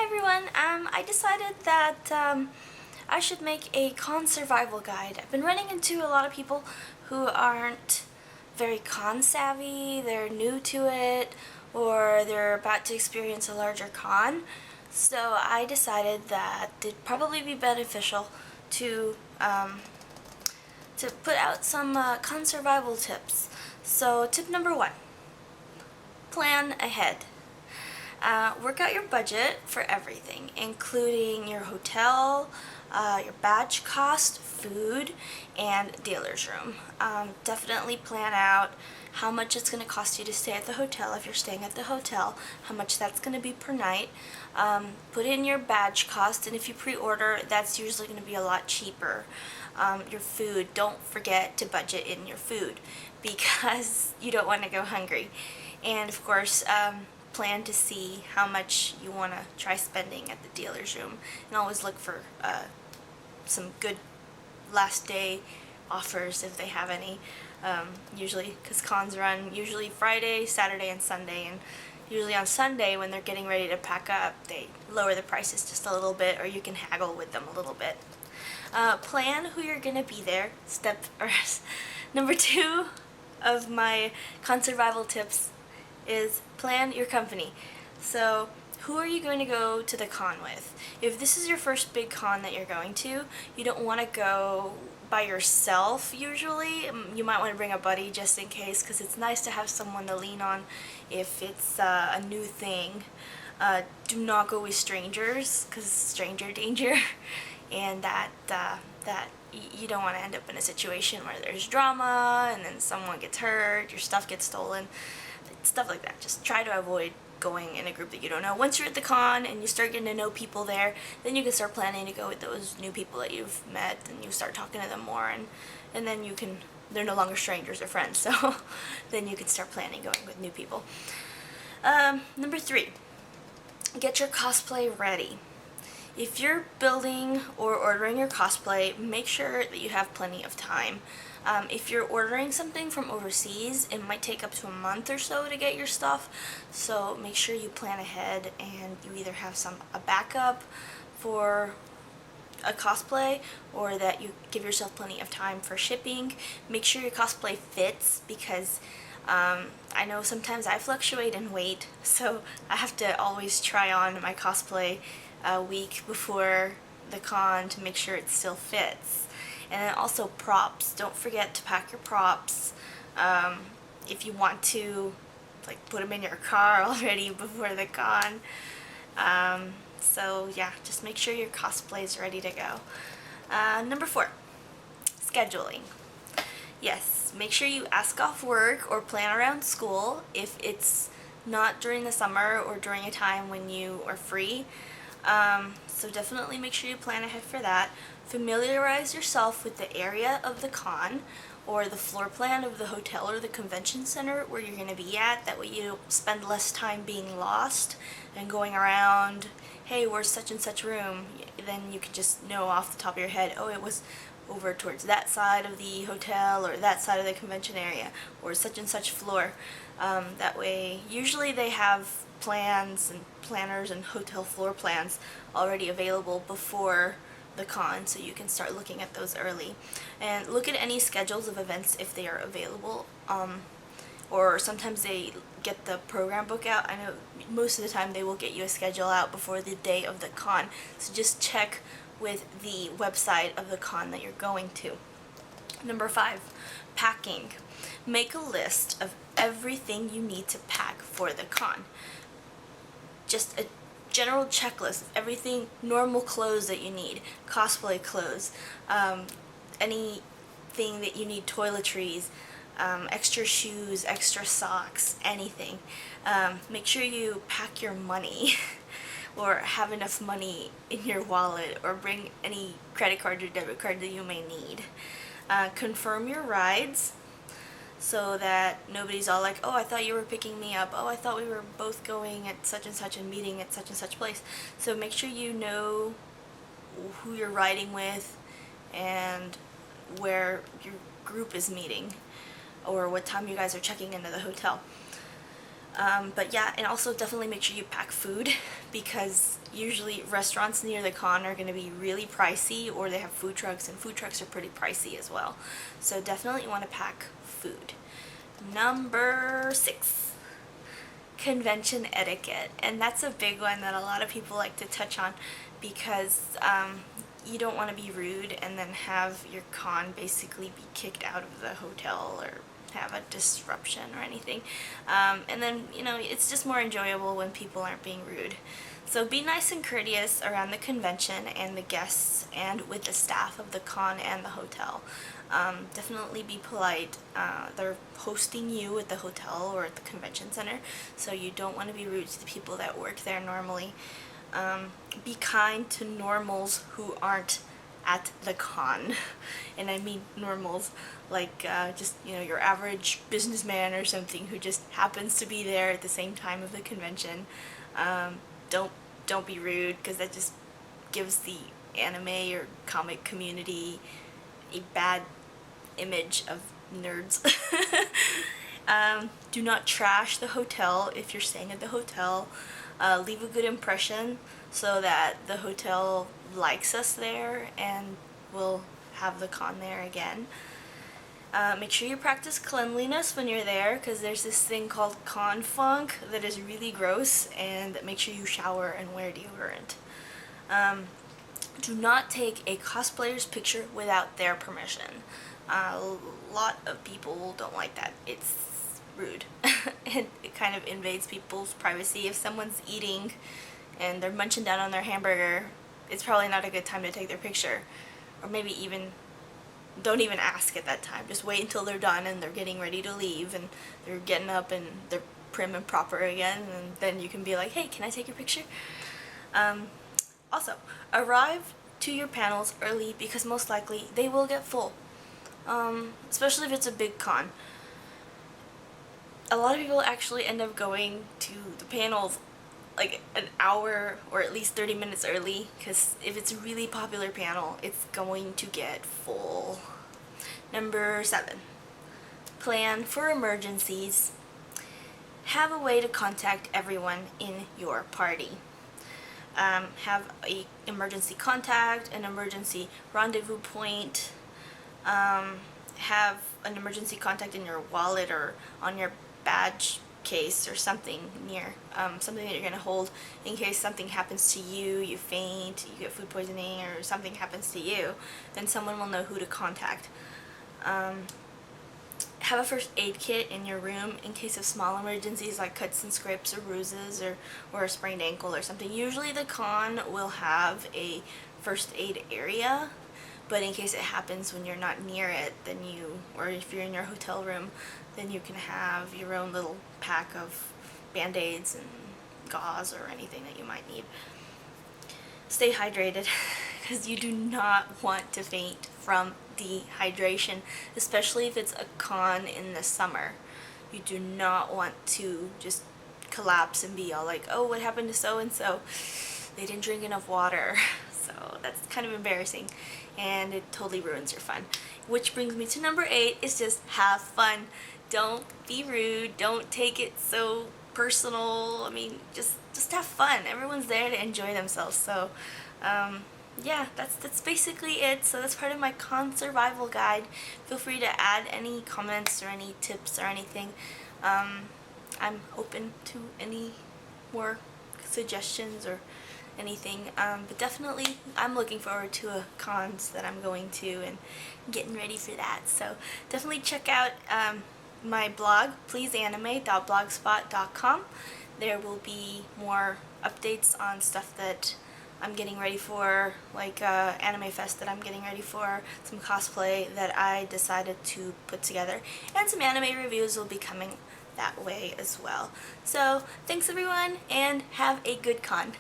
Hi everyone. I decided that I should make a con survival guide. I've been running into a lot of people who aren't very con savvy, they're new to it, or they're about to experience a larger con. So I decided that it'd probably be beneficial to put out some con survival tips. So tip number 1, plan ahead. Work out your budget for everything, including your hotel, your badge cost, food, and dealer's room. Definitely plan out how much it's going to cost you to stay at the hotel if you're staying at the hotel, how much that's going to be per night. Put in your badge cost, and if you pre-order, that's usually going to be a lot cheaper. Your food, don't forget to budget in your food because you don't want to go hungry. And of course, plan to see how much you want to try spending at the dealer's room, and always look for some good last day offers if they have any. Usually, because cons run usually Friday, Saturday, and Sunday, and usually on Sunday when they're getting ready to pack up, they lower the prices just a little bit, or you can haggle with them a little bit. Plan who you're gonna be there. Number 2 of my con survival tips is plan your company. So who are you going to go to the con with? If this is your first big con that you're going to, you don't want to go by yourself usually. You might want to bring a buddy just in case, because it's nice to have someone to lean on if it's a new thing. Do not go with strangers, because stranger danger, and that you don't want to end up in a situation where there's drama and then someone gets hurt, your stuff gets stolen, stuff like that. Just try to avoid going in a group that you don't know. Once you're at the con and you start getting to know people there, then you can start planning to go with those new people that you've met, and you start talking to them more, and then they're no longer strangers, they're friends, so then you can start planning going with new people. Number 3, get your cosplay ready. If you're building or ordering your cosplay, make sure that you have plenty of time. If you're ordering something from overseas, it might take up to a month or so to get your stuff, so make sure you plan ahead and you either have a backup for a cosplay, or that you give yourself plenty of time for shipping. Make sure your cosplay fits, because I know sometimes I fluctuate in weight, so I have to always try on my cosplay a week before the con to make sure it still fits. And then also props. Don't forget to pack your props. If you want to, put them in your car already before the con. So yeah, just make sure your cosplay is ready to go. Number 4, scheduling. Yes, make sure you ask off work or plan around school if it's not during the summer or during a time when you are free. So definitely make sure you plan ahead for that. Familiarize yourself with the area of the con, or the floor plan of the hotel or the convention center where you're going to be at. That way you spend less time being lost and going around, hey, where's such and such room? Then you can just know off the top of your head, oh, it was over towards that side of the hotel, or that side of the convention area, or such and such floor. That way, usually they have plans and planners and hotel floor plans already available before the con, so you can start looking at those early. And look at any schedules of events if they are available, or sometimes they get the program book out. I know most of the time they will get you a schedule out before the day of the con, so just check with the website of the con that you're going to. Number 5, packing. Make a list of everything you need to pack for the con. Just a general checklist of everything, normal clothes that you need, cosplay clothes, anything that you need, toiletries, extra shoes, extra socks, anything. Make sure you pack your money or have enough money in your wallet, or bring any credit card or debit card that you may need. Confirm your rides, so that nobody's all like, oh, I thought you were picking me up, oh, I thought we were both going at such and such and meeting at such and such place. So make sure you know who you're riding with and where your group is meeting, or what time you guys are checking into the hotel. But yeah, and also definitely make sure you pack food because usually restaurants near the con are going to be really pricey, or they have food trucks, and food trucks are pretty pricey as well. So definitely you want to pack food. Number 6, convention etiquette. And that's a big one that a lot of people like to touch on because you don't want to be rude and then have your con basically be kicked out of the hotel or have a disruption or anything. And then, it's just more enjoyable when people aren't being rude. So be nice and courteous around the convention and the guests and with the staff of the con and the hotel. Definitely be polite. They're hosting you at the hotel or at the convention center, so you don't want to be rude to the people that work there normally. Be kind to normals who aren't at the con. And I mean normals like just your average businessman or something who just happens to be there at the same time of the convention. Don't be rude, because that just gives the anime or comic community a bad image of nerds. Do not trash the hotel if you're staying at the hotel. Leave a good impression so that the hotel likes us there and will have the con there again. Make sure you practice cleanliness when you're there, because there's this thing called con funk that is really gross, and make sure you shower and wear deodorant. Do not take a cosplayer's picture without their permission. A lot of people don't like that. It's rude. And it kind of invades people's privacy. If someone's eating and they're munching down on their hamburger, it's probably not a good time to take their picture. Or maybe even don't even ask at that time. Just wait until they're done and they're getting ready to leave and they're getting up and they're prim and proper again, and then you can be like, hey, can I take your picture? Also, arrive to your panels early, because most likely they will get full. Especially if it's a big con. A lot of people actually end up going to the panels like an hour or at least 30 minutes early, because if it's a really popular panel, it's going to get full. Number 7, plan for emergencies. Have a way to contact everyone in your party. Have a emergency contact, an emergency rendezvous point. Have an emergency contact in your wallet or on your badge case or something near, something that you're going to hold in case something happens to you, you faint, you get food poisoning, or something happens to you, then someone will know who to contact. Have a first aid kit in your room in case of small emergencies like cuts and scrapes or bruises or a sprained ankle or something. Usually the con will have a first aid area, but in case it happens when you're not near it, then or if you're in your hotel room, then you can have your own little pack of band-aids and gauze or anything that you might need. Stay hydrated, because you do not want to faint from dehydration, especially if it's a con in the summer. You do not want to just collapse and be all like, oh, what happened to so-and-so? They didn't drink enough water. So that's kind of embarrassing, and it totally ruins your fun. Which brings me to number 8, is just have fun. Don't be rude. Don't take it so personal. I mean, just have fun. Everyone's there to enjoy themselves. So, yeah, that's basically it. So that's part of my con survival guide. Feel free to add any comments or any tips or anything. I'm open to any more suggestions or anything, but definitely I'm looking forward to a cons that I'm going to and getting ready for that. So definitely check out my blog, pleaseanime.blogspot.com. There will be more updates on stuff that I'm getting ready for, like Anime Fest that I'm getting ready for, some cosplay that I decided to put together, and some anime reviews will be coming that way as well. So thanks everyone, and have a good con.